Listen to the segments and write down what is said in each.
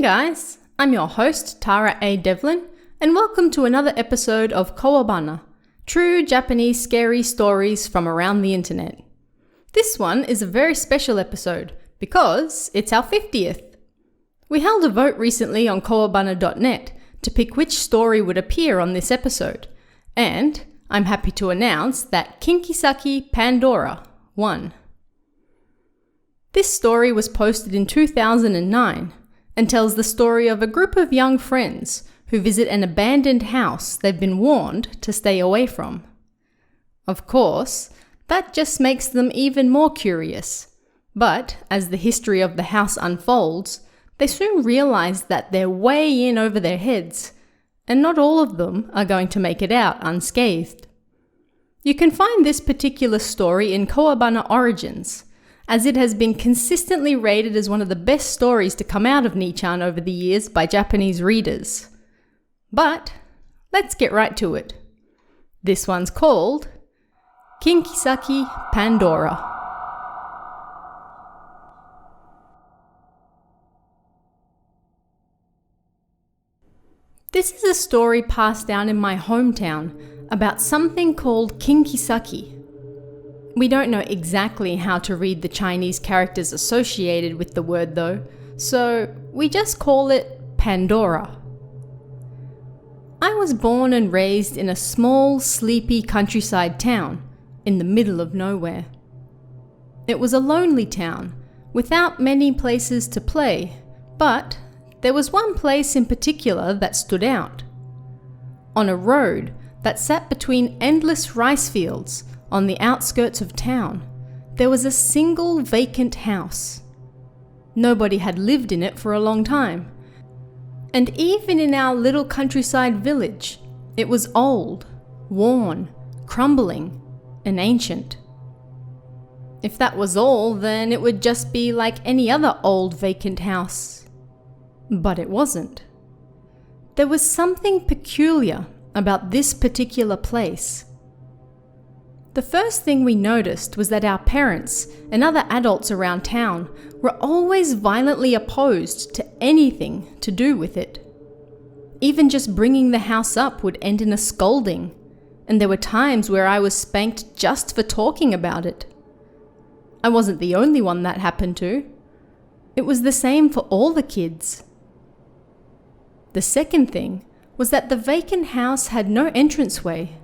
guys, I'm your host Tara A. Devlin, and welcome to another episode of Kowabana, true Japanese scary stories from around the internet. This one is a very special episode because it's our 50th. We held a vote recently on kowabana.net to pick which story would appear on this episode, and I'm happy to announce that Kinkisaki Pandora won. This story was posted in 2009 and tells the story of a group of young friends who visit an abandoned house they've been warned to stay away from. Of course, that just makes them even more curious. But as the history of the house unfolds, they soon realize that they're way in over their heads, and not all of them are going to make it out unscathed. You can find this particular story in Kowabana Origins, as it has been consistently rated as one of the best stories to come out of Nichan over the years by Japanese readers. But let's get right to it. This one's called Kinkisaki Pandora. This is a story passed down in my hometown about something called Kinkisaki. We don't know exactly how to read the Chinese characters associated with the word though, so we just call it Pandora. I was born and raised in a small, sleepy countryside town in the middle of nowhere. It was a lonely town, without many places to play, but there was one place in particular that stood out. On a road that sat between endless rice fields on the outskirts of town, there was a single vacant house. Nobody had lived in it for a long time. And even in our little countryside village, it was old, worn, crumbling, and ancient. If that was all, then it would just be like any other old vacant house. But it wasn't. There was something peculiar about this particular place. The first thing we noticed was that our parents and other adults around town were always violently opposed to anything to do with it. Even just bringing the house up would end in a scolding, and there were times where I was spanked just for talking about it. I wasn't the only one that happened to. It was the same for all the kids. The second thing was that the vacant house had no entranceway.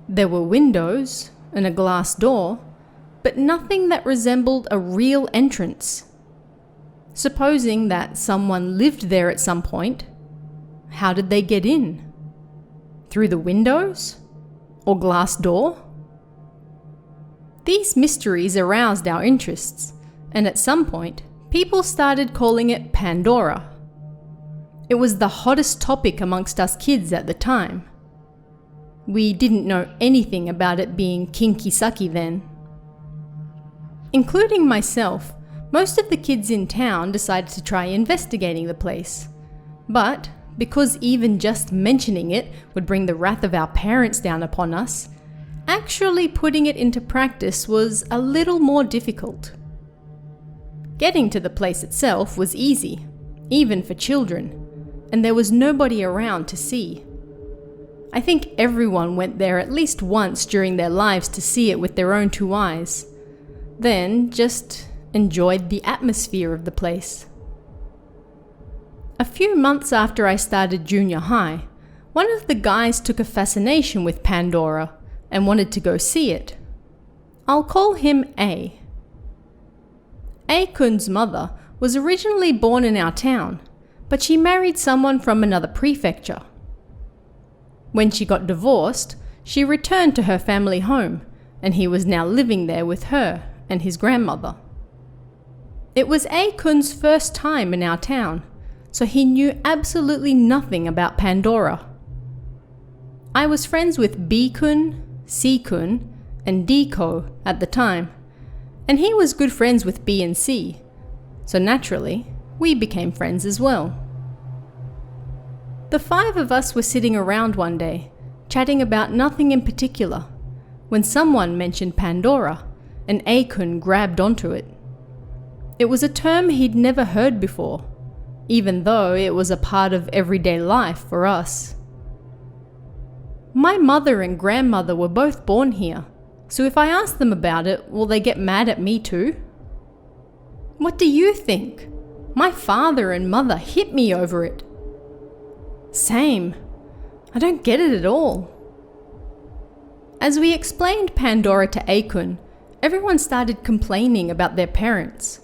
There were windows and a glass door, but nothing that resembled a real entrance. Supposing that someone lived there at some point, how did they get in? Through the windows? Or glass door? These mysteries aroused our interests, and at some point, people started calling it Pandora. It was the hottest topic amongst us kids at the time. We didn't know anything about it being Kinkisaki then. Including myself, most of the kids in town decided to try investigating the place. But because even just mentioning it would bring the wrath of our parents down upon us, actually putting it into practice was a little more difficult. Getting to the place itself was easy, even for children, and there was nobody around to see. I think everyone went there at least once during their lives to see it with their own two eyes, then just enjoyed the atmosphere of the place. A few months after I started junior high, one of the guys took a fascination with Pandora and wanted to go see it. I'll call him A. A-kun's mother was originally born in our town, but she married someone from another prefecture. When she got divorced, she returned to her family home, and he was now living there with her and his grandmother. It was A-kun's first time in our town, so he knew absolutely nothing about Pandora. I was friends with B-kun, C-kun, and D-ko at the time, and he was good friends with B and C, so naturally, we became friends as well. The five of us were sitting around one day, chatting about nothing in particular, when someone mentioned Pandora, and A-kun grabbed onto it. It was a term he'd never heard before, even though it was a part of everyday life for us. My mother and grandmother were both born here, so if I ask them about it, will they get mad at me too? What do you think? My father and mother hit me over it. Same. I don't get it at all. As we explained Pandora to Akun, everyone started complaining about their parents.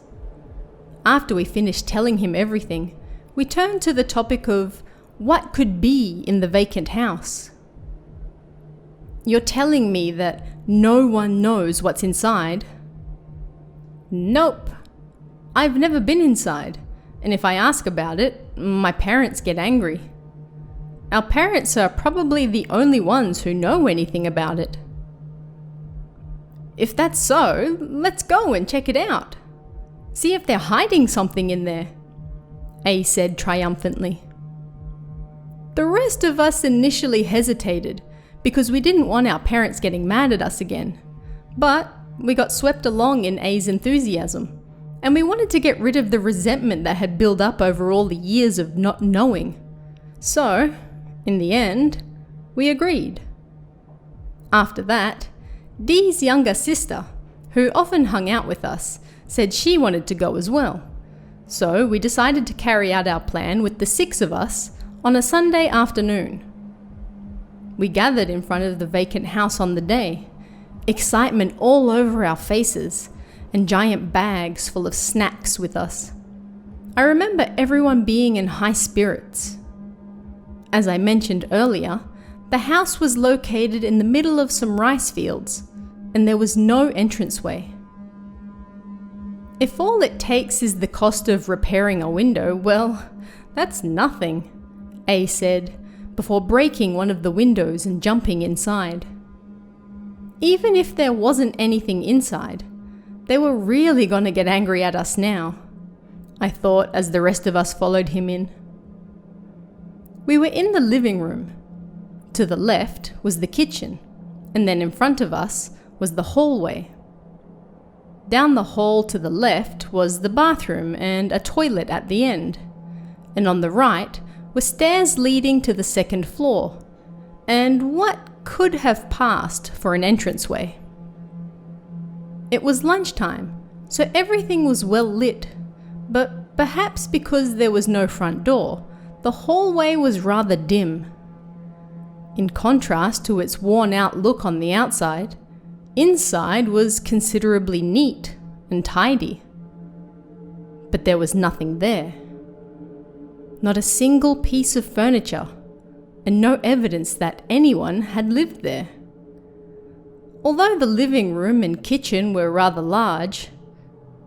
After we finished telling him everything, we turned to the topic of what could be in the vacant house. You're telling me that no one knows what's inside? Nope. I've never been inside, and if I ask about it, my parents get angry. Our parents are probably the only ones who know anything about it. If that's so, let's go and check it out. See if they're hiding something in there, A said triumphantly. The rest of us initially hesitated because we didn't want our parents getting mad at us again. But we got swept along in A's enthusiasm, and we wanted to get rid of the resentment that had built up over all the years of not knowing. So, in the end, we agreed. After that, Dee's younger sister, who often hung out with us, said she wanted to go as well. So we decided to carry out our plan with the 6 of us on a Sunday afternoon. We gathered in front of the vacant house on the day, excitement all over our faces, and giant bags full of snacks with us. I remember everyone being in high spirits. As I mentioned earlier, the house was located in the middle of some rice fields, and there was no entranceway. If all it takes is the cost of repairing a window, well, that's nothing, A said, before breaking one of the windows and jumping inside. Even if there wasn't anything inside, they were really gonna get angry at us now, I thought as the rest of us followed him in. We were in the living room. To the left was the kitchen, and then in front of us was the hallway. Down the hall to the left was the bathroom and a toilet at the end, and on the right were stairs leading to the second floor, and what could have passed for an entranceway. It was lunchtime, so everything was well lit, but perhaps because there was no front door, the hallway was rather dim. In contrast to its worn-out look on the outside, inside was considerably neat and tidy. But there was nothing there. Not a single piece of furniture, and no evidence that anyone had lived there. Although the living room and kitchen were rather large,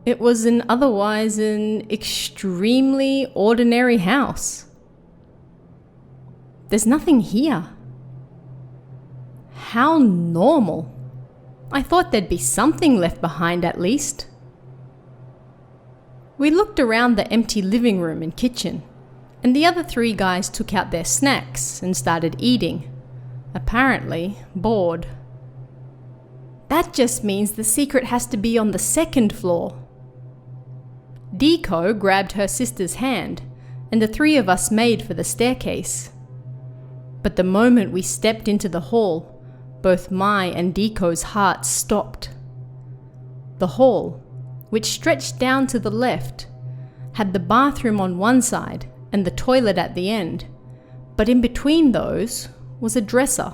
it was otherwise an extremely ordinary house. There's nothing here. How normal. I thought there'd be something left behind at least. We looked around the empty living room and kitchen, and the other 3 guys took out their snacks and started eating, apparently bored. That just means the secret has to be on the second floor. Deco grabbed her sister's hand, and the 3 of us made for the staircase. But the moment we stepped into the hall, both my and Deco's hearts stopped. The hall, which stretched down to the left, had the bathroom on one side and the toilet at the end, but in between those was a dresser,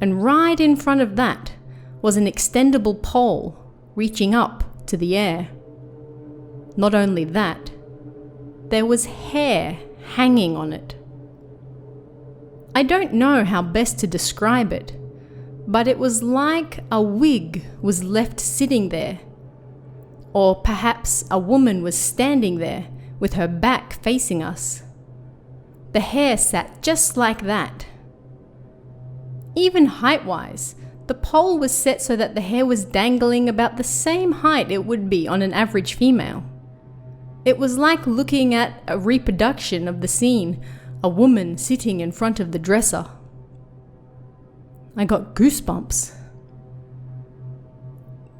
and right in front of that was an extendable pole reaching up to the air. Not only that, there was hair hanging on it. I don't know how best to describe it, but it was like a wig was left sitting there, or perhaps a woman was standing there with her back facing us. The hair sat just like that. Even height-wise, the pole was set so that the hair was dangling about the same height it would be on an average female. It was like looking at a reproduction of the scene, a woman sitting in front of the dresser. I got goosebumps.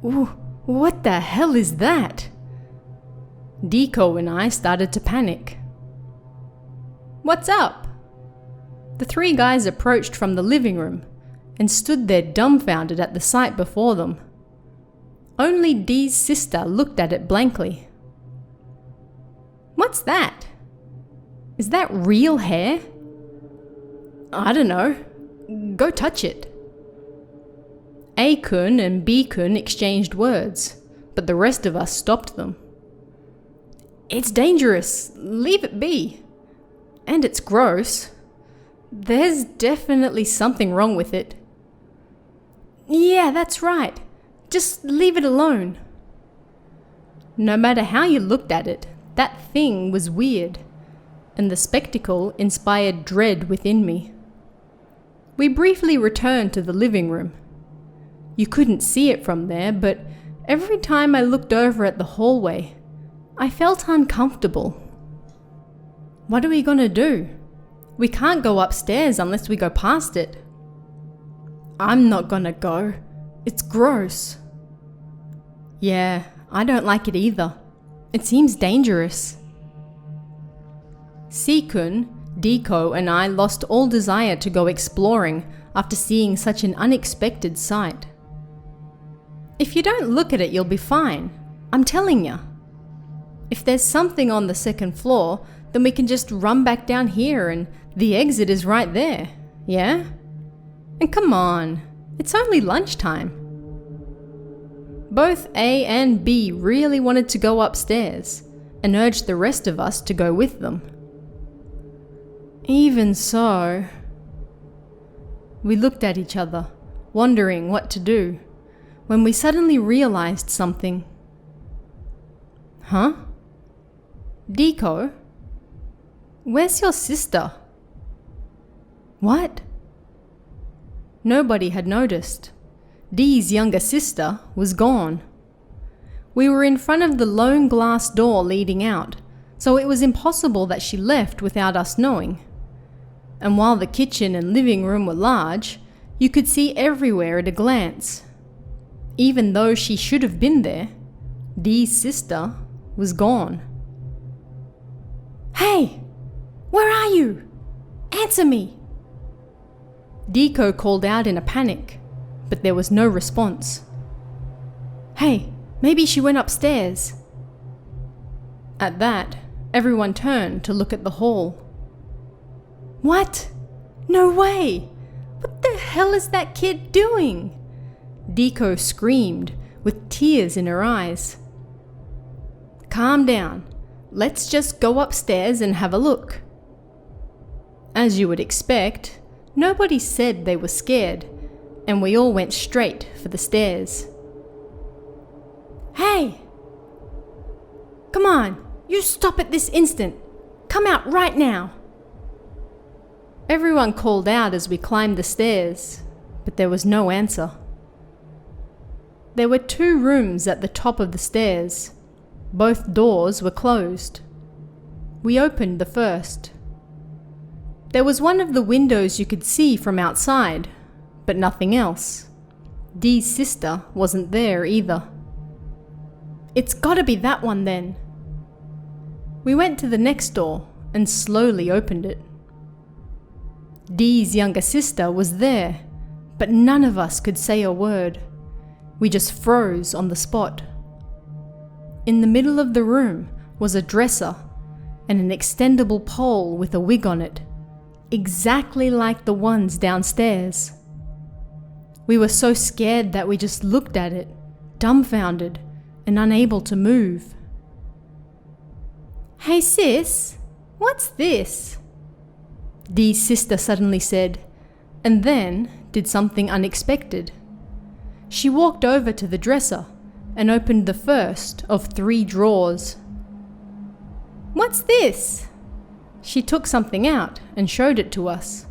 Ooh, what the hell is that? Deco and I started to panic. What's up?" The three guys approached from the living room and stood there dumbfounded at the sight before them. Only Dee's sister looked at it blankly. "What's that? Is that real hair?" "I don't know. Go touch it." A-kun and B-kun exchanged words, but the rest of us stopped them. "It's dangerous. Leave it be. And it's gross. There's definitely something wrong with it." "Yeah, that's right. Just leave it alone." No matter how you looked at it, that thing was weird, and the spectacle inspired dread within me. We briefly returned to the living room. You couldn't see it from there, but every time I looked over at the hallway, I felt uncomfortable. What are we gonna do? We can't go upstairs unless we go past it. "I'm not gonna go. It's gross." "Yeah, I don't like it either. It seems dangerous." C-kun, D-ko, and I lost all desire to go exploring after seeing such an unexpected sight. "If you don't look at it, you'll be fine. I'm telling ya. If there's something on the second floor, then we can just run back down here and the exit is right there, yeah? And come on, it's only lunchtime." Both A and B really wanted to go upstairs and urged the rest of us to go with them. Even so, we looked at each other, wondering what to do, when we suddenly realized something. "Huh? Diko? Where's your sister?" "What?" Nobody had noticed. Dee's younger sister was gone. We were in front of the lone glass door leading out, so it was impossible that she left without us knowing. And while the kitchen and living room were large, you could see everywhere at a glance. Even though she should have been there, Dee's sister was gone. "Hey! Where are you? Answer me!" Diko called out in a panic, but there was no response. "Hey, maybe she went upstairs." At that, everyone turned to look at the hall. "What? No way! What the hell is that kid doing?" Diko screamed, with tears in her eyes. "Calm down. Let's just go upstairs and have a look." As you would expect, nobody said they were scared, and we all went straight for the stairs. "Hey! Come on, you stop at this instant. Come out right now." Everyone called out as we climbed the stairs, but there was no answer. There were 2 rooms at the top of the stairs. Both doors were closed. We opened the first. There was one of the windows you could see from outside, but nothing else. Dee's sister wasn't there either. "It's gotta be that one then." We went to the next door and slowly opened it. Dee's younger sister was there, but none of us could say a word. We just froze on the spot. In the middle of the room was a dresser and an extendable pole with a wig on it, exactly like the ones downstairs. We were so scared that we just looked at it, dumbfounded and unable to move. "Hey sis, what's this?" Dee's sister suddenly said, and then did something unexpected. She walked over to the dresser and opened the first of 3 drawers. "What's this?" She took something out and showed it to us.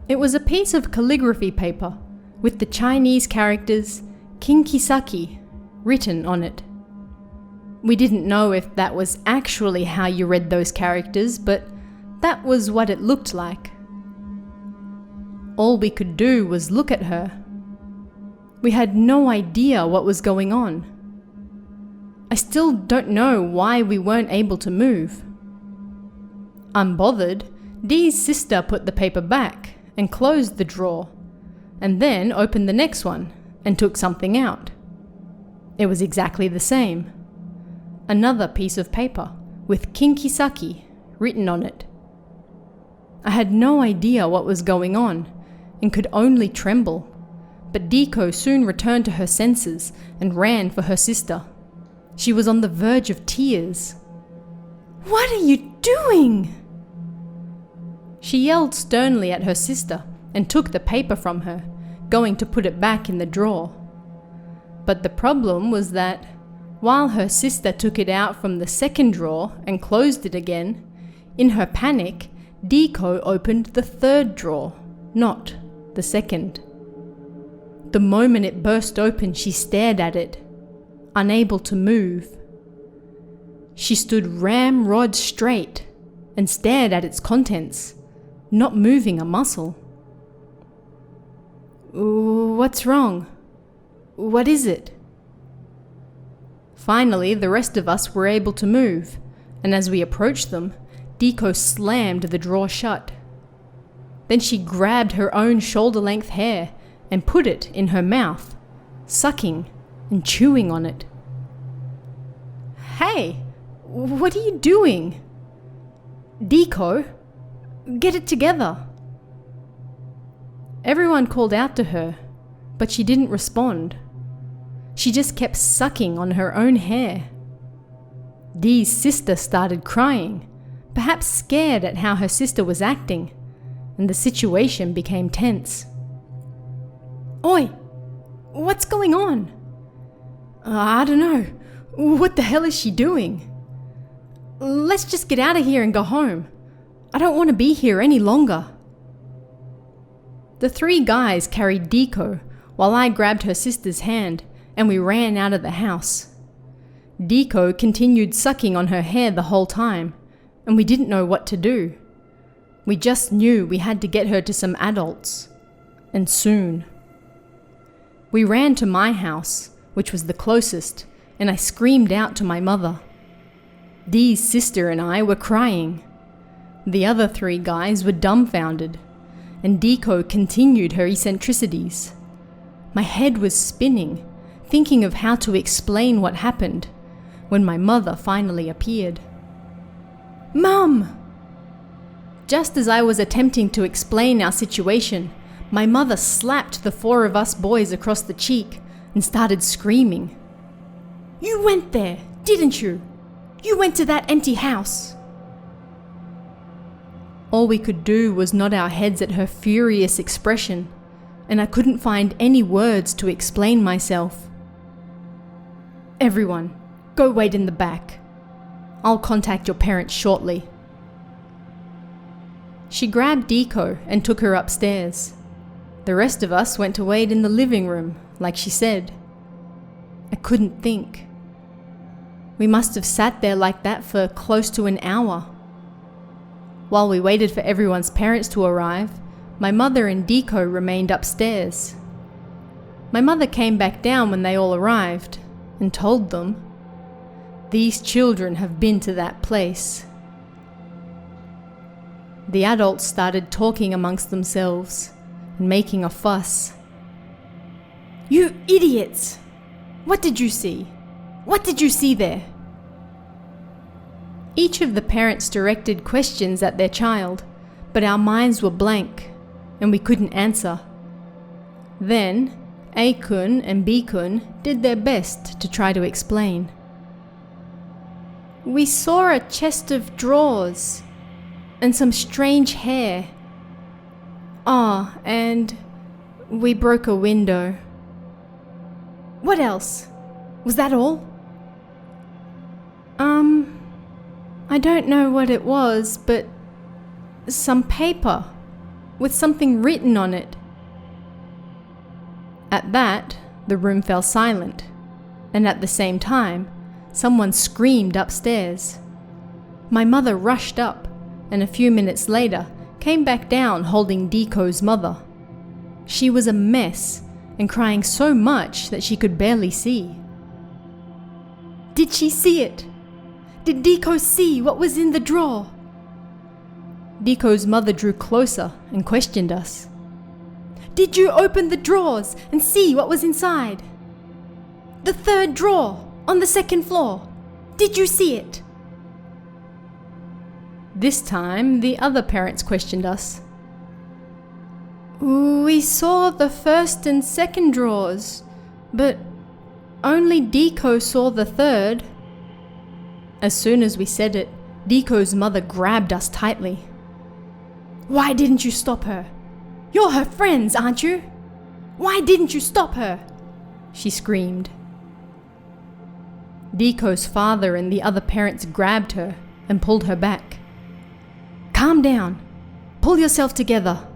It was a piece of calligraphy paper with the Chinese characters Kinkisaki written on it. We didn't know if that was actually how you read those characters, but that was what it looked like. All we could do was look at her. We had no idea what was going on. I still don't know why we weren't able to move. Unbothered, Dee's sister put the paper back and closed the drawer, and then opened the next one and took something out. It was exactly the same. Another piece of paper with Kinkisaki written on it. I had no idea what was going on and could only tremble, but Diko soon returned to her senses and ran for her sister. She was on the verge of tears. "What are you doing?" She yelled sternly at her sister and took the paper from her, going to put it back in the drawer. But the problem was that, while her sister took it out from the second drawer and closed it again, in her panic, Diko opened the third drawer, not the second. The moment it burst open, she stared at it, unable to move. She stood ramrod straight and stared at its contents, not moving a muscle. "What's wrong? What is it?" Finally, the rest of us were able to move, and as we approached them, Diko slammed the drawer shut. Then she grabbed her own shoulder-length hair and put it in her mouth, sucking and chewing on it. "Hey, what are you doing? Diko, get it together." Everyone called out to her, but she didn't respond. She just kept sucking on her own hair. Dee's sister started crying, perhaps scared at how her sister was acting, and the situation became tense. "Oi, what's going on?" "I don't know. What the hell is she doing?" "Let's just get out of here and go home. I don't want to be here any longer." The three guys carried Diko while I grabbed her sister's hand and we ran out of the house. Diko continued sucking on her hair the whole time, and we didn't know what to do. We just knew we had to get her to some adults, and soon. We ran to my house, which was the closest, and I screamed out to my mother. Dee's sister and I were crying. The other three guys were dumbfounded, and Diko continued her eccentricities. My head was spinning, thinking of how to explain what happened, when my mother finally appeared. "Mum!" Just as I was attempting to explain our situation, my mother slapped the four of us boys across the cheek and started screaming. "You went there, didn't you? You went to that empty house." All we could do was nod our heads at her furious expression, and I couldn't find any words to explain myself. "Everyone, go wait in the back. I'll contact your parents shortly." She grabbed Diko and took her upstairs. The rest of us went to wait in the living room, like she said. I couldn't think. We must have sat there like that for close to an hour. While we waited for everyone's parents to arrive, my mother and Diko remained upstairs. My mother came back down when they all arrived and told them, "These children have been to that place." The adults started talking amongst themselves and making a fuss. "You idiots! What did you see? What did you see there?" Each of the parents directed questions at their child, but our minds were blank and we couldn't answer. Then, A-kun and B-kun did their best to try to explain. "We saw a chest of drawers and some strange hair. Ah, and we broke a window." "What else? Was that all?" I don't know what it was, but some paper with something written on it." At that, the room fell silent, and at the same time, someone screamed upstairs. My mother rushed up, and a few minutes later came back down holding Diko's mother. She was a mess and crying so much that she could barely see. "Did she see it? Did Diko see what was in the drawer?" Diko's mother drew closer and questioned us. "Did you open the drawers and see what was inside? The third drawer on the second floor. Did you see it?" This time, the other parents questioned us. "We saw the first and second drawers, but only Diko saw the third." As soon as we said it, Diko's mother grabbed us tightly. "Why didn't you stop her? You're her friends, aren't you? Why didn't you stop her?" she screamed. Diko's father and the other parents grabbed her and pulled her back. "Calm down. Pull yourself together."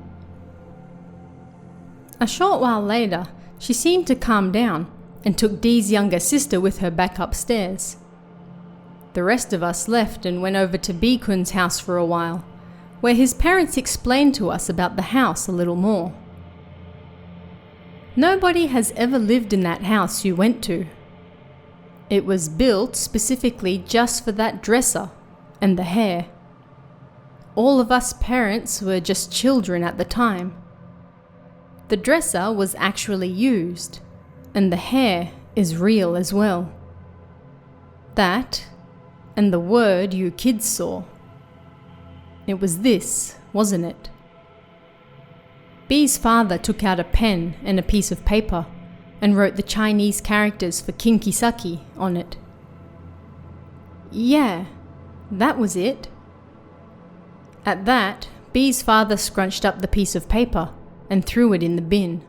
A short while later, she seemed to calm down and took Dee's younger sister with her back upstairs. The rest of us left and went over to B-kun's house for a while, where his parents explained to us about the house a little more. Nobody has ever lived in that house you went to. It was built specifically just for that dresser and the hair. All of us parents were just children at the time. The dresser was actually used, and the hair is real as well. That, and the word you kids saw. It was this, wasn't it? B's father took out a pen and a piece of paper and wrote the Chinese characters for Kinkisaki on it. Yeah, that was it. At that, B's father scrunched up the piece of paper and threw it in the bin.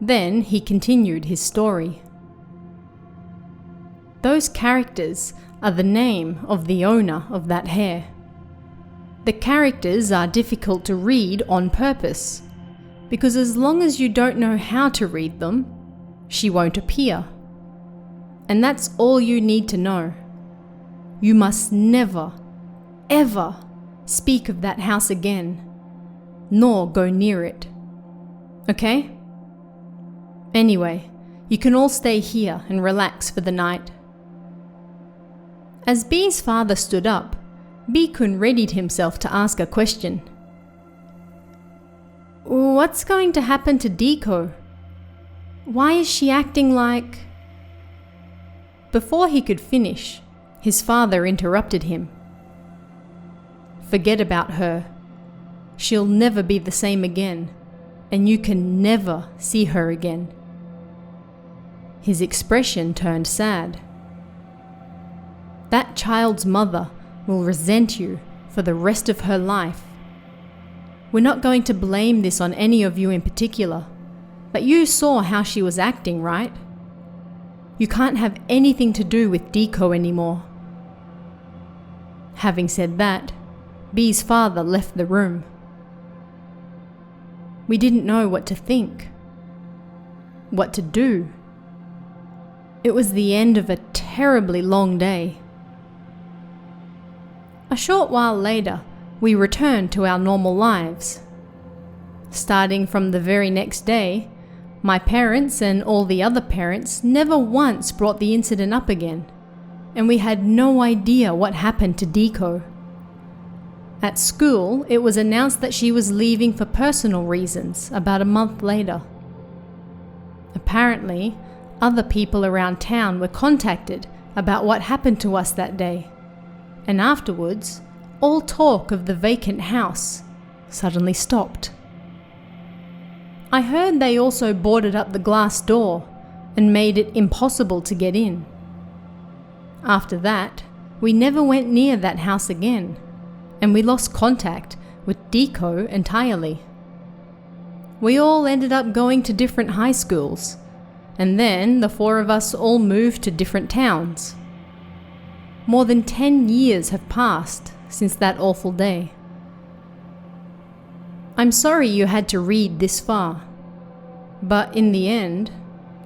Then he continued his story. Those characters are the name of the owner of that hair. The characters are difficult to read on purpose, because as long as you don't know how to read them, she won't appear. And that's all you need to know. You must never, ever speak of that house again, nor go near it. Okay? Anyway, you can all stay here and relax for the night. As B's father stood up, B-kun readied himself to ask a question. What's going to happen to Diko? Why is she acting like... Before he could finish, his father interrupted him. Forget about her. She'll never be the same again, and you can never see her again. His expression turned sad. That child's mother will resent you for the rest of her life. We're not going to blame this on any of you in particular, but you saw how she was acting, right? You can't have anything to do with Diko anymore. Having said that, B's father left the room. We didn't know what to think, what to do. It was the end of a terribly long day. A short while later, we returned to our normal lives. Starting from the very next day, my parents and all the other parents never once brought the incident up again, and we had no idea what happened to Diko. At school, it was announced that she was leaving for personal reasons about a month later. Apparently, other people around town were contacted about what happened to us that day, and afterwards, all talk of the vacant house suddenly stopped. I heard they also boarded up the glass door and made it impossible to get in. After that, we never went near that house again, and we lost contact with Diko entirely. We all ended up going to different high schools, and then the four of us all moved to different towns. More than 10 years have passed since that awful day. I'm sorry you had to read this far, but in the end,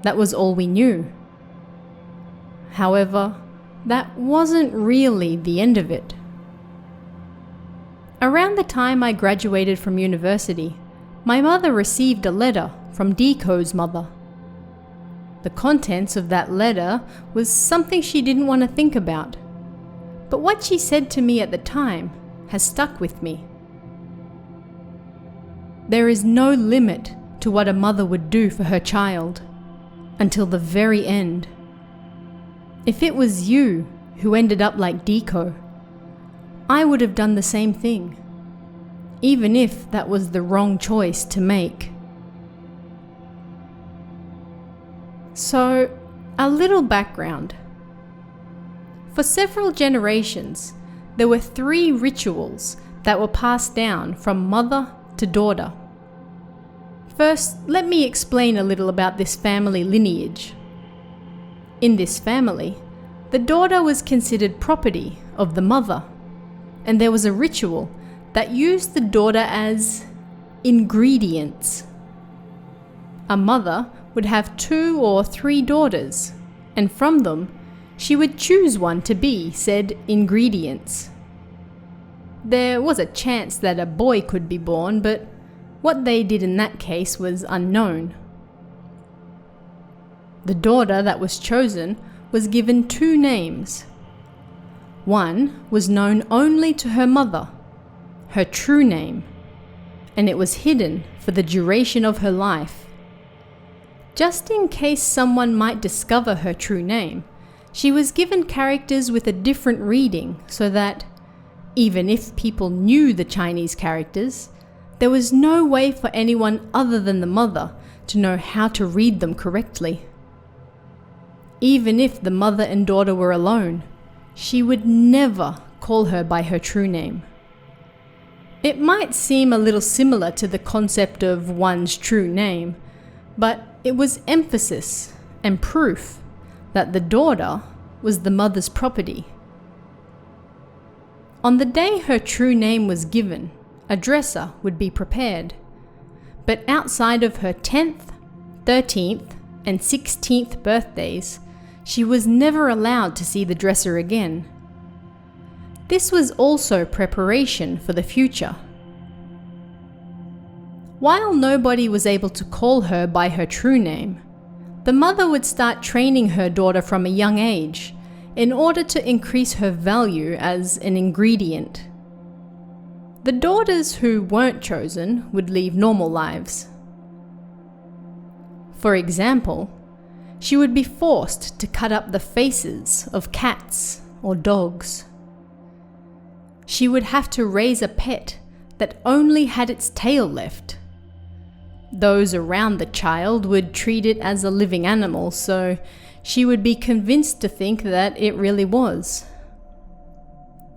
that was all we knew. However, that wasn't really the end of it. Around the time I graduated from university, my mother received a letter from Diko's mother. The contents of that letter was something she didn't want to think about, but what she said to me at the time has stuck with me. There is no limit to what a mother would do for her child, until the very end. If it was you who ended up like Deco, I would have done the same thing, even if that was the wrong choice to make. So, a little background. For several generations, there were 3 rituals that were passed down from mother to daughter. First, let me explain a little about this family lineage. In this family, the daughter was considered property of the mother, and there was a ritual that used the daughter as ingredients. A mother would have 2 or 3 daughters, and from them, she would choose one to be said ingredients. There was a chance that a boy could be born, but what they did in that case was unknown. The daughter that was chosen was given 2 names. One was known only to her mother, her true name, and it was hidden for the duration of her life. Just in case someone might discover her true name, she was given characters with a different reading so that, even if people knew the Chinese characters, there was no way for anyone other than the mother to know how to read them correctly. Even if the mother and daughter were alone, she would never call her by her true name. It might seem a little similar to the concept of one's true name, but it was emphasis and proof that the daughter was the mother's property. On the day her true name was given, a dresser would be prepared. But outside of her 10th, 13th, and 16th birthdays, she was never allowed to see the dresser again. This was also preparation for the future. While nobody was able to call her by her true name, the mother would start training her daughter from a young age in order to increase her value as an ingredient. The daughters who weren't chosen would lead normal lives. For example, she would be forced to cut up the faces of cats or dogs. She would have to raise a pet that only had its tail left. Those around the child would treat it as a living animal, so she would be convinced to think that it really was.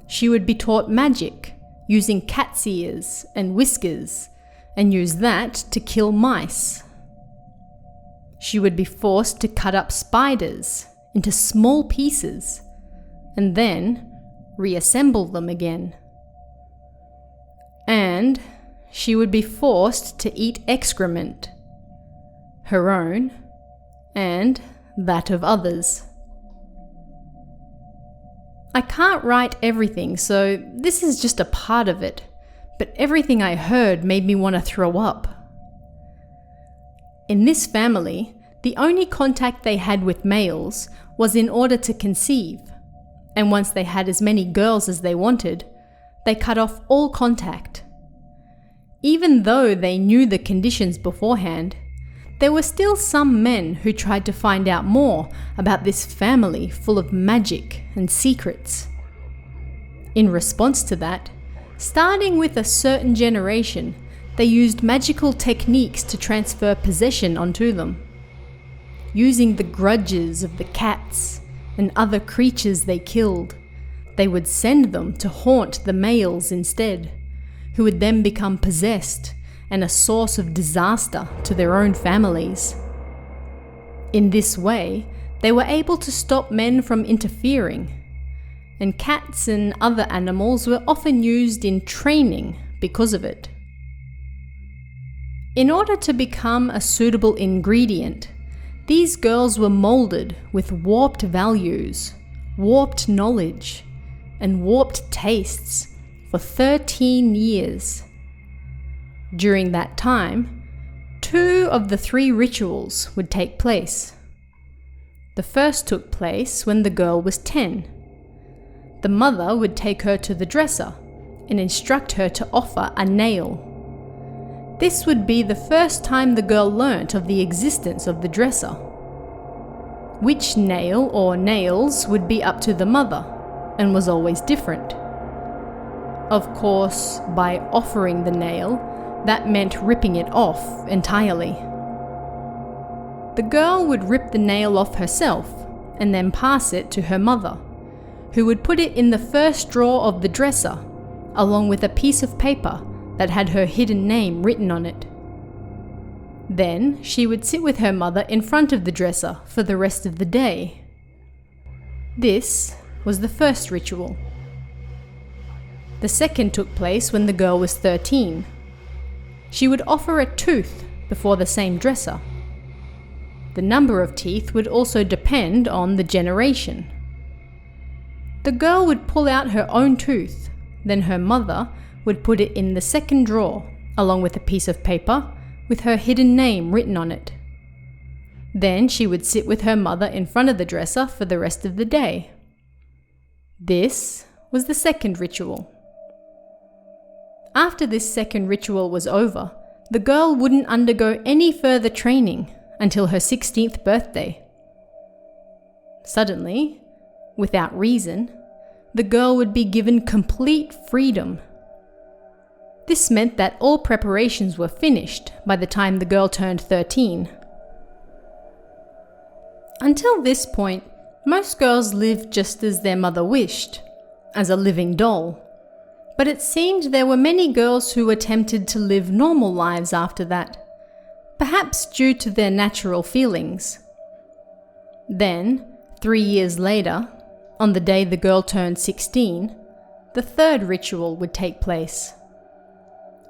She would be taught magic, using cat's ears and whiskers, and use that to kill mice. She would be forced to cut up spiders into small pieces, and then reassemble them again. And she would be forced to eat excrement, her own and that of others. I can't write everything, so this is just a part of it, but everything I heard made me want to throw up. In this family, the only contact they had with males was in order to conceive, and once they had as many girls as they wanted, they cut off all contact. Even though they knew the conditions beforehand, there were still some men who tried to find out more about this family full of magic and secrets. In response to that, starting with a certain generation, they used magical techniques to transfer possession onto them. Using the grudges of the cats and other creatures they killed, they would send them to haunt the males instead, who would then become possessed and a source of disaster to their own families. In this way, they were able to stop men from interfering, and cats and other animals were often used in training because of it. In order to become a suitable ingredient, these girls were molded with warped values, warped knowledge, and warped tastes for 13 years. During that time, 2 of the 3 rituals would take place. The first took place when the girl was 10. The mother would take her to the dresser and instruct her to offer a nail. This would be the first time the girl learnt of the existence of the dresser. Which nail or nails would be up to the mother, and was always different. Of course, by offering the nail, that meant ripping it off entirely. The girl would rip the nail off herself and then pass it to her mother, who would put it in the first drawer of the dresser, along with a piece of paper that had her hidden name written on it. Then she would sit with her mother in front of the dresser for the rest of the day. This was the first ritual. The second took place when the girl was 13. She would offer a tooth before the same dresser. The number of teeth would also depend on the generation. The girl would pull out her own tooth, then her mother would put it in the second drawer, along with a piece of paper with her hidden name written on it. Then she would sit with her mother in front of the dresser for the rest of the day. This was the second ritual. After this second ritual was over, the girl wouldn't undergo any further training until her 16th birthday. Suddenly, without reason, the girl would be given complete freedom. This meant that all preparations were finished by the time the girl turned 13. Until this point, most girls lived just as their mother wished, as a living doll. But it seemed there were many girls who attempted to live normal lives after that, perhaps due to their natural feelings. Then, 3 years later, on the day the girl turned 16, the third ritual would take place.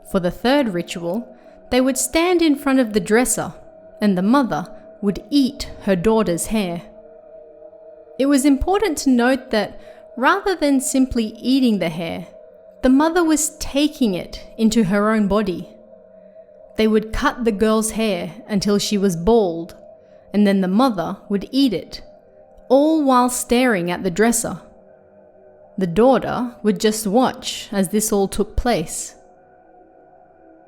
For the third ritual, they would stand in front of the dresser, and the mother would eat her daughter's hair. It was important to note that rather than simply eating the hair, the mother was taking it into her own body. They would cut the girl's hair until she was bald, and then the mother would eat it, all while staring at the dresser. The daughter would just watch as this all took place.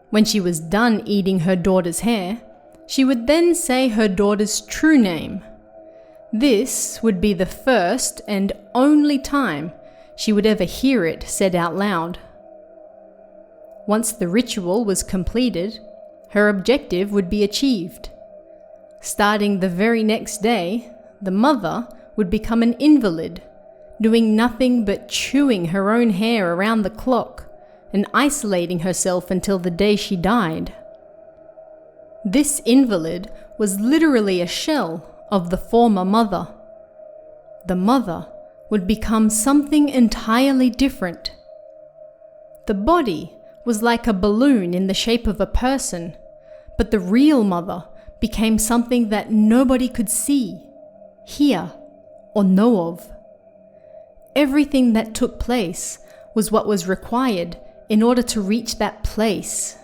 When she was done eating her daughter's hair, she would then say her daughter's true name. This would be the first and only time she would ever hear it said out loud. Once the ritual was completed, her objective would be achieved. Starting the very next day, the mother would become an invalid, doing nothing but chewing her own hair around the clock and isolating herself until the day she died. This invalid was literally a shell of the former mother. The mother would become something entirely different. The body was like a balloon in the shape of a person, but the real mother became something that nobody could see, hear, or know of. Everything that took place was what was required in order to reach that place.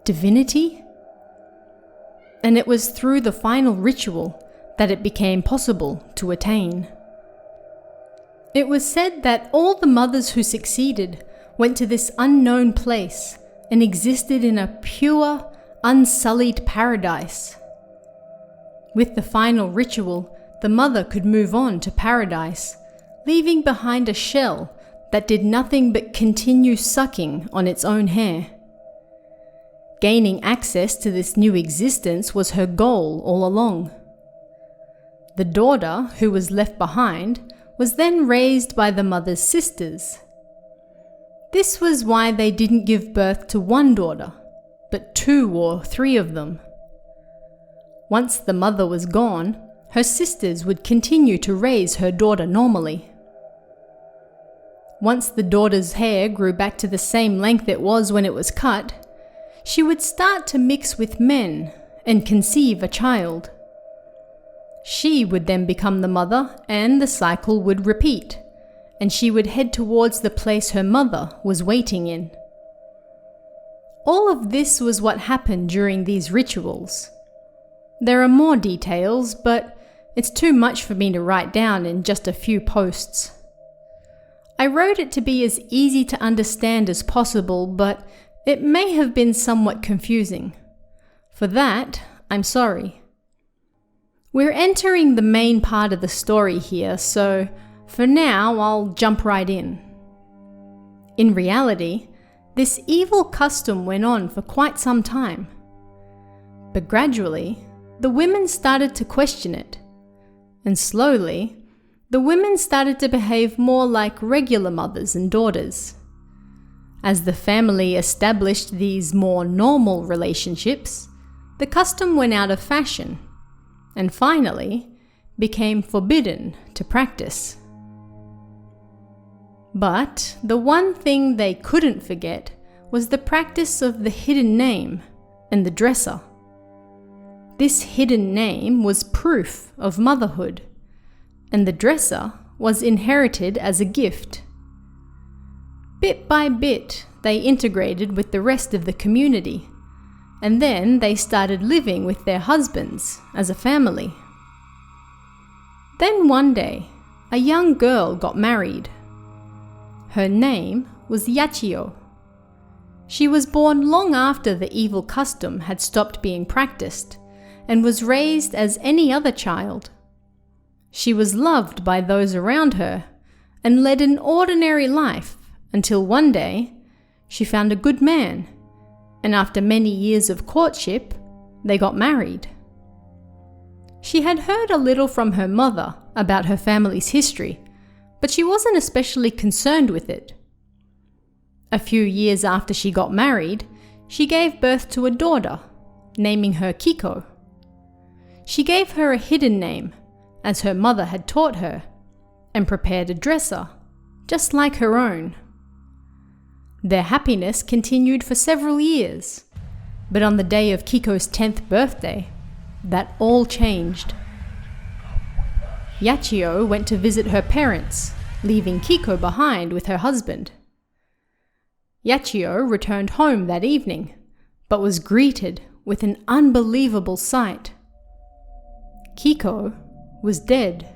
Divinity? And it was through the final ritual that it became possible to attain. It was said that all the mothers who succeeded went to this unknown place and existed in a pure, unsullied paradise. With the final ritual, the mother could move on to paradise, leaving behind a shell that did nothing but continue sucking on its own hair. Gaining access to this new existence was her goal all along. The daughter, who was left behind, was then raised by the mother's sisters. This was why they didn't give birth to one daughter, but 2 or 3 of them. Once the mother was gone, her sisters would continue to raise her daughter normally. Once the daughter's hair grew back to the same length it was when it was cut, she would start to mix with men and conceive a child. She would then become the mother, and the cycle would repeat, and she would head towards the place her mother was waiting in. All of this was what happened during these rituals. There are more details, but it's too much for me to write down in just a few posts. I wrote it to be as easy to understand as possible, but It may have been somewhat confusing. For that, I'm sorry. We're entering the main part of the story here, so for now I'll jump right in. In reality, this evil custom went on for quite some time. But gradually, the women started to question it. And slowly, the women started to behave more like regular mothers and daughters. As the family established these more normal relationships, the custom went out of fashion and finally became forbidden to practice. But the one thing they couldn't forget was the practice of the hidden name and the dresser. This hidden name was proof of motherhood, and the dresser was inherited as a gift. Bit by bit, they integrated with the rest of the community, and then they started living with their husbands as a family. Then one day, a young girl got married. Her name was Yachio. She was born long after the evil custom had stopped being practiced and was raised as any other child. She was loved by those around her and led an ordinary life until one day she found a good man, and after many years of courtship, they got married. She had heard a little from her mother about her family's history, but she wasn't especially concerned with it. A few years after she got married, she gave birth to a daughter, naming her Kiko. She gave her a hidden name, as her mother had taught her, and prepared a dresser, just like her own. Their happiness continued for several years, but on the day of Kiko's 10th birthday, that all changed. Yachio went to visit her parents, leaving Kiko behind with her husband. Yachio returned home that evening, but was greeted with an unbelievable sight. Kiko was dead.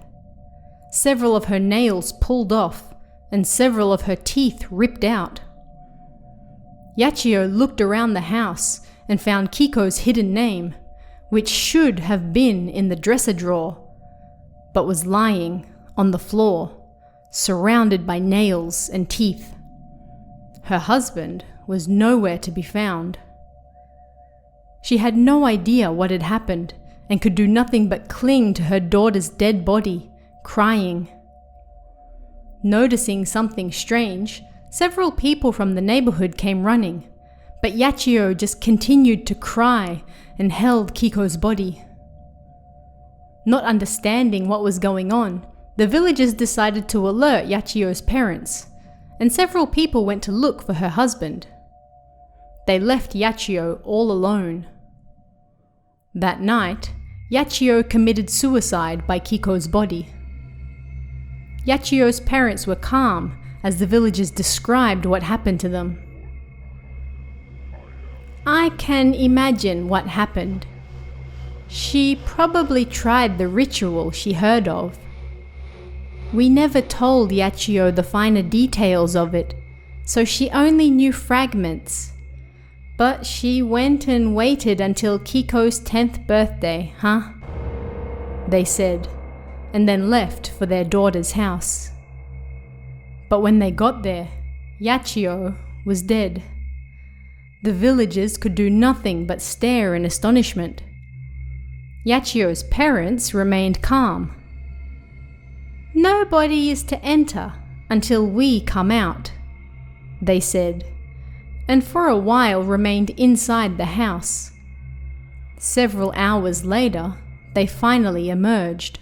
Several of her nails pulled off, and several of her teeth ripped out. Yachio looked around the house and found Kiko's hidden name, which should have been in the dresser drawer, but was lying on the floor, surrounded by nails and teeth. Her husband was nowhere to be found. She had no idea what had happened and could do nothing but cling to her daughter's dead body, crying. Noticing something strange, several people from the neighborhood came running, but Yachio just continued to cry and held Kiko's body. Not understanding what was going on, the villagers decided to alert Yachio's parents, and several people went to look for her husband. They left Yachio all alone. That night, Yachio committed suicide by Kiko's body. Yachio's parents were calm as the villagers described what happened to them. I can imagine what happened. She probably tried the ritual she heard of. We never told Yachio the finer details of it, so she only knew fragments. But she went and waited until Kiko's 10th birthday, huh? They said, and then left for their daughter's house. But when they got there, Yachio was dead. The villagers could do nothing but stare in astonishment. Yachio's parents remained calm. "Nobody is to enter until we come out," they said, and for a while remained inside the house. Several hours later, they finally emerged.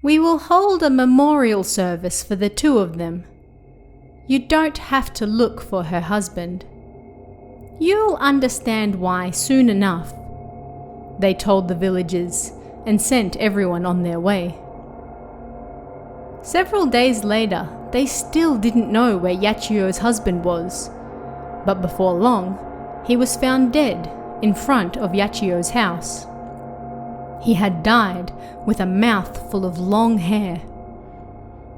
"We will hold a memorial service for the two of them. You don't have to look for her husband. You'll understand why soon enough," they told the villagers and sent everyone on their way. Several days later, they still didn't know where Yachio's husband was, but before long, he was found dead in front of Yachio's house. He had died with a mouth full of long hair.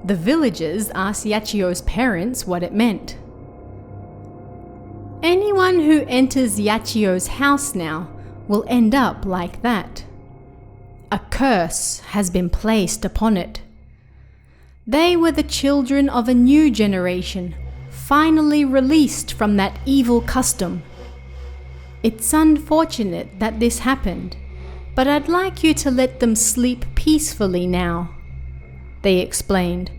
The villagers asked Yachio's parents what it meant. Anyone who enters Yachio's house now will end up like that. A curse has been placed upon it. They were the children of a new generation, finally released from that evil custom. It's unfortunate that this happened, but I'd like you to let them sleep peacefully now, they explained,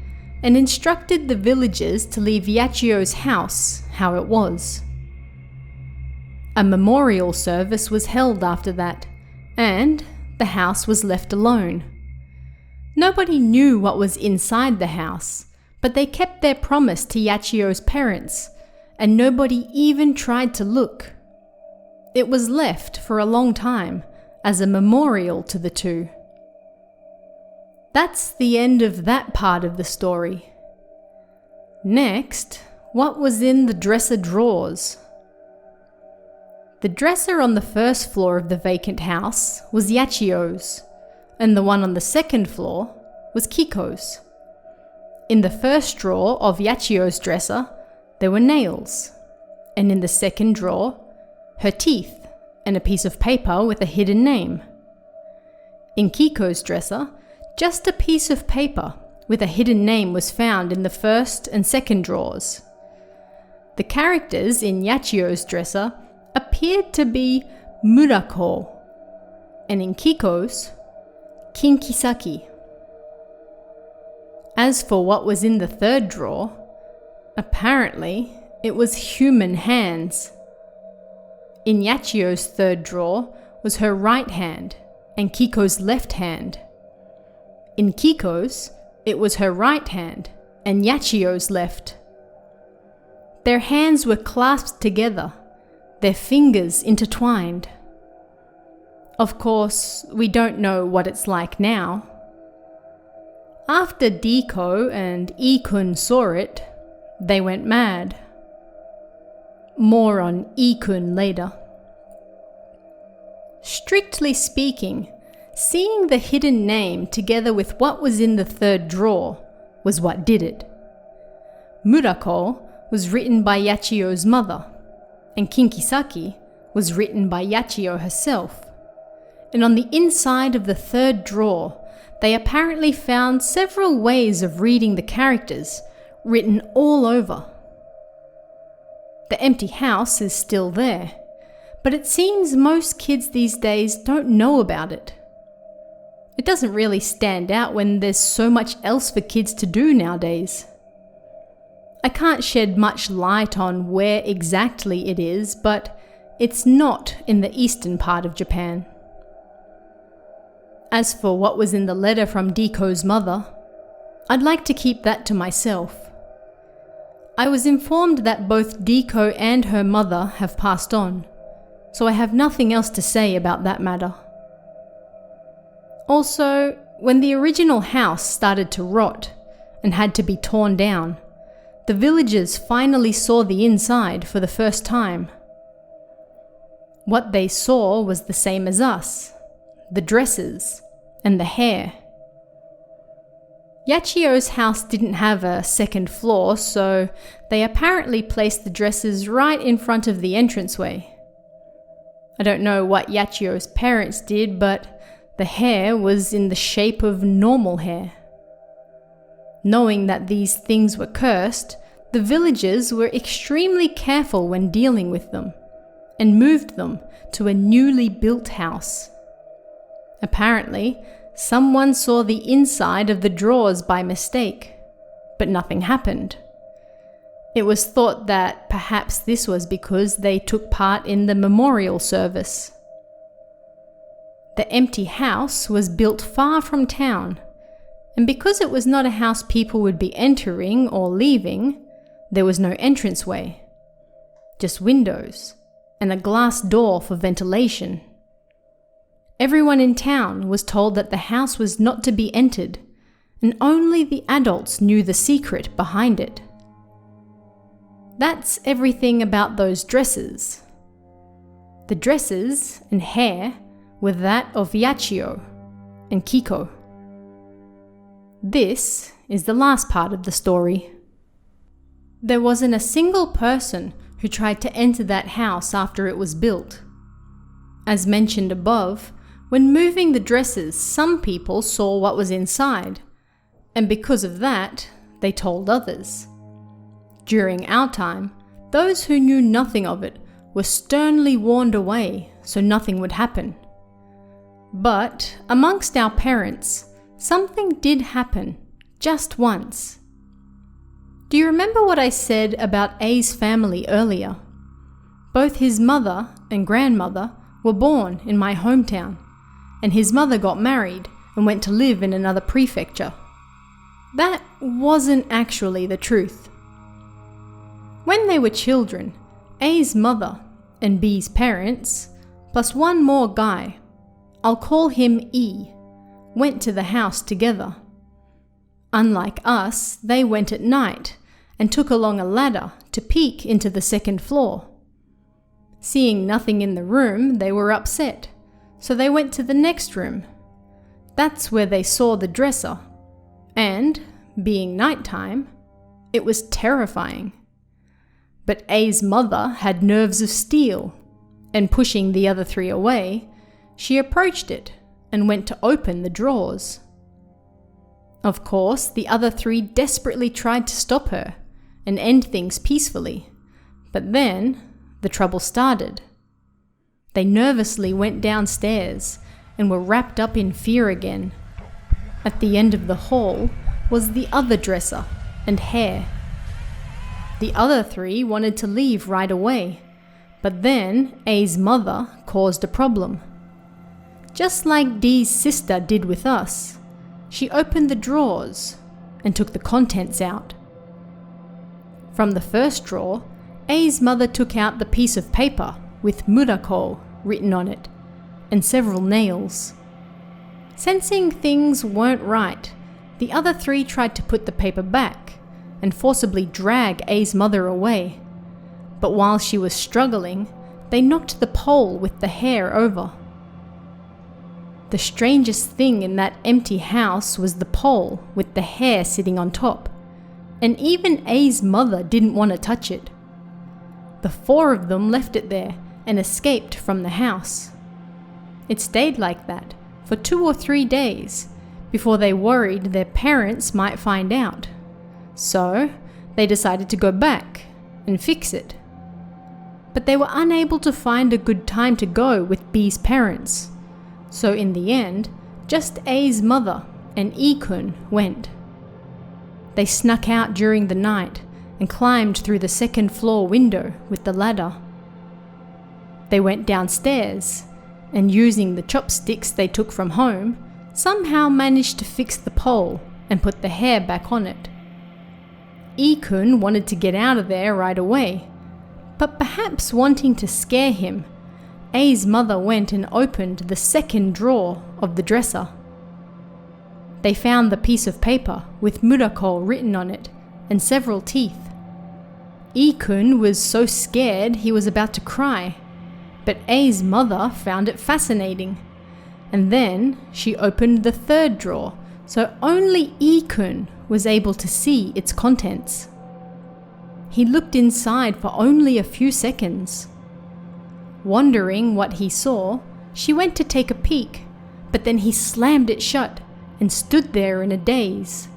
and instructed the villagers to leave Yachio's house how it was. A memorial service was held after that, and the house was left alone. Nobody knew what was inside the house, but they kept their promise to Yachio's parents, and nobody even tried to look. It was left for a long time as a memorial to the two. That's the end of that part of the story. Next, what was in the dresser drawers? The dresser on the first floor of the vacant house was Yachio's, and the one on the second floor was Kiko's. In the first drawer of Yachio's dresser, there were nails, and in the second drawer, her teeth and a piece of paper with a hidden name. In Kiko's dresser, just a piece of paper with a hidden name was found in the first and second drawers. The characters in Yachio's dresser appeared to be Murako, and in Kiko's, Kinkisaki. As for what was in the third drawer, apparently it was human hands. In Yachio's third drawer was her right hand and Kiko's left hand. In Kiko's, it was her right hand and Yachio's left. Their hands were clasped together, their fingers intertwined. Of course, we don't know what it's like now. After Diko and Ikun saw it, they went mad. More on Ikun later. Strictly speaking, seeing the hidden name together with what was in the third drawer was what did it. Murako was written by Yachio's mother, and Kinkisaki was written by Yachio herself. And on the inside of the third drawer, they apparently found several ways of reading the characters, written all over. The empty house is still there, but it seems most kids these days don't know about it. It doesn't really stand out when there's so much else for kids to do nowadays. I can't shed much light on where exactly it is, but it's not in the eastern part of Japan. As for what was in the letter from Diko's mother, I'd like to keep that to myself. I was informed that both Diko and her mother have passed on, so I have nothing else to say about that matter. Also, when the original house started to rot and had to be torn down, the villagers finally saw the inside for the first time. What they saw was the same as us, the dresses and the hair. Yachio's house didn't have a second floor, so they apparently placed the dresses right in front of the entranceway. I don't know what Yachio's parents did, but the hair was in the shape of normal hair. Knowing that these things were cursed, the villagers were extremely careful when dealing with them, and moved them to a newly built house. Apparently, someone saw the inside of the drawers by mistake, but nothing happened. It was thought that perhaps this was because they took part in the memorial service. The empty house was built far from town, and because it was not a house people would be entering or leaving, there was no entranceway, just windows and a glass door for ventilation. Everyone in town was told that the house was not to be entered, and only the adults knew the secret behind it. That's everything about those dresses. The dresses and hair were that of Yachio and Kiko. This is the last part of the story. There wasn't a single person who tried to enter that house after it was built. As mentioned above, when moving the dresses, some people saw what was inside, and because of that, they told others. During our time, those who knew nothing of it were sternly warned away so nothing would happen. But amongst our parents, something did happen, just once. Do you remember what I said about A's family earlier? Both his mother and grandmother were born in my hometown, and his mother got married and went to live in another prefecture. That wasn't actually the truth. When they were children, A's mother and B's parents, plus one more guy, I'll call him E, went to the house together. Unlike us, they went at night and took along a ladder to peek into the second floor. Seeing nothing in the room, they were upset, so they went to the next room. That's where they saw the dresser, and, being nighttime, it was terrifying. But A's mother had nerves of steel, and pushing the other three away, she approached it and went to open the drawers. Of course, the other three desperately tried to stop her and end things peacefully, but then the trouble started. They nervously went downstairs and were wrapped up in fear again. At the end of the hall was the other dresser and hair. The other three wanted to leave right away, but then A's mother caused a problem. Just like D's sister did with us, she opened the drawers and took the contents out. From the first drawer, A's mother took out the piece of paper with Murako written on it and several nails. Sensing things weren't right, the other three tried to put the paper back and forcibly drag A's mother away. But while she was struggling, they knocked the pole with the hair over. The strangest thing in that empty house was the pole with the hair sitting on top, and even A's mother didn't want to touch it. The four of them left it there and escaped from the house. It stayed like that for 2 or 3 days before they worried their parents might find out. So they decided to go back and fix it. But they were unable to find a good time to go with B's parents. So in the end, just A's mother and E-kun went. They snuck out during the night and climbed through the second floor window with the ladder. They went downstairs and, using the chopsticks they took from home, somehow managed to fix the pole and put the hair back on it. E-kun wanted to get out of there right away, but perhaps wanting to scare him, A's mother went and opened the second drawer of the dresser. They found the piece of paper with Murako written on it and several teeth. E-kun was so scared he was about to cry, but A's mother found it fascinating. And then she opened the third drawer, so only E-kun was able to see its contents. He looked inside for only a few seconds. Wondering what he saw, she went to take a peek, but then he slammed it shut and stood there in a daze.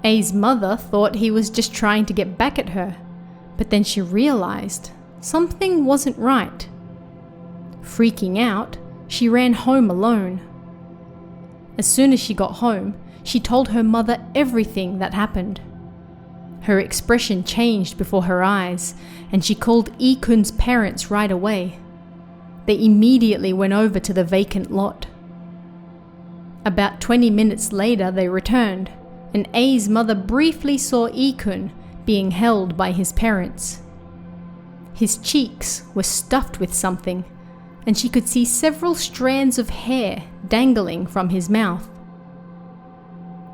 A's mother thought he was just trying to get back at her, but then she realized something wasn't right. Freaking out, she ran home alone. As soon as she got home, she told her mother everything that happened. Her expression changed before her eyes, and she called E-kun's parents right away. They immediately went over to the vacant lot. About 20 minutes later, they returned, and A's mother briefly saw E-kun being held by his parents. His cheeks were stuffed with something, and she could see several strands of hair dangling from his mouth.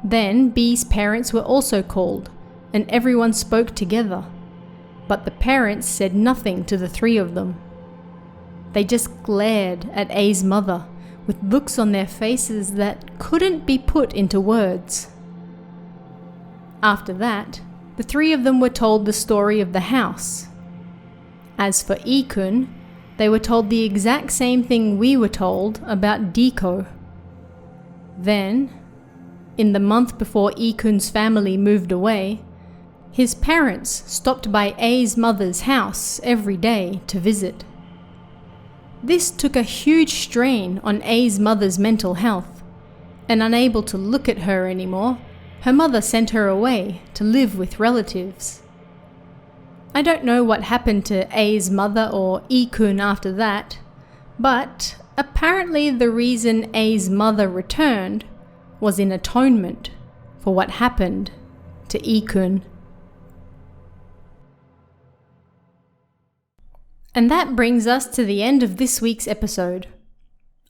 Then B's parents were also called, and everyone spoke together, but the parents said nothing to the three of them. They just glared at A's mother with looks on their faces that couldn't be put into words. After that, the three of them were told the story of the house, As for Ikun, they were told the exact same thing we were told about Diko. Then, in the month before Ikun's family moved away, his parents stopped by A's mother's house every day to visit. This took a huge strain on A's mother's mental health, and unable to look at her anymore, her mother sent her away to live with relatives. I don't know what happened to A's mother or Ikun after that, but apparently the reason A's mother returned was in atonement for what happened to Ikun. And that brings us to the end of this week's episode.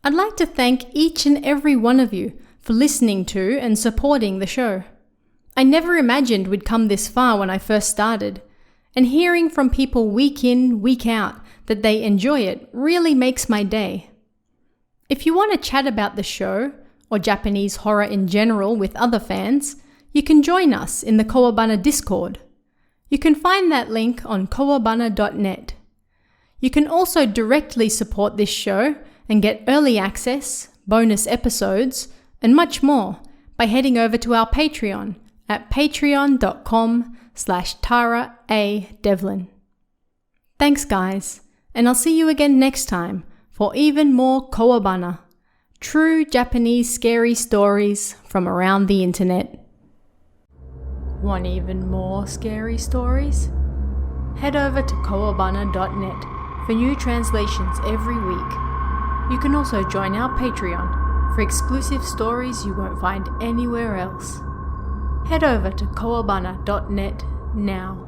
I'd like to thank each and every one of you for listening to and supporting the show. I never imagined we'd come this far when I first started, and hearing from people week in, week out that they enjoy it really makes my day. If you want to chat about the show, or Japanese horror in general with other fans, you can join us in the Kowabana Discord. You can find that link on kowabana.net. You can also directly support this show and get early access, bonus episodes, and much more by heading over to our Patreon at patreon.com/TaraADevlin. Thanks guys, and I'll see you again next time for even more Kowabana, true Japanese scary stories from around the internet. Want even more scary stories? Head over to kowabana.net for new translations every week. You can also join our Patreon for exclusive stories you won't find anywhere else. Head over to kowabana.net now.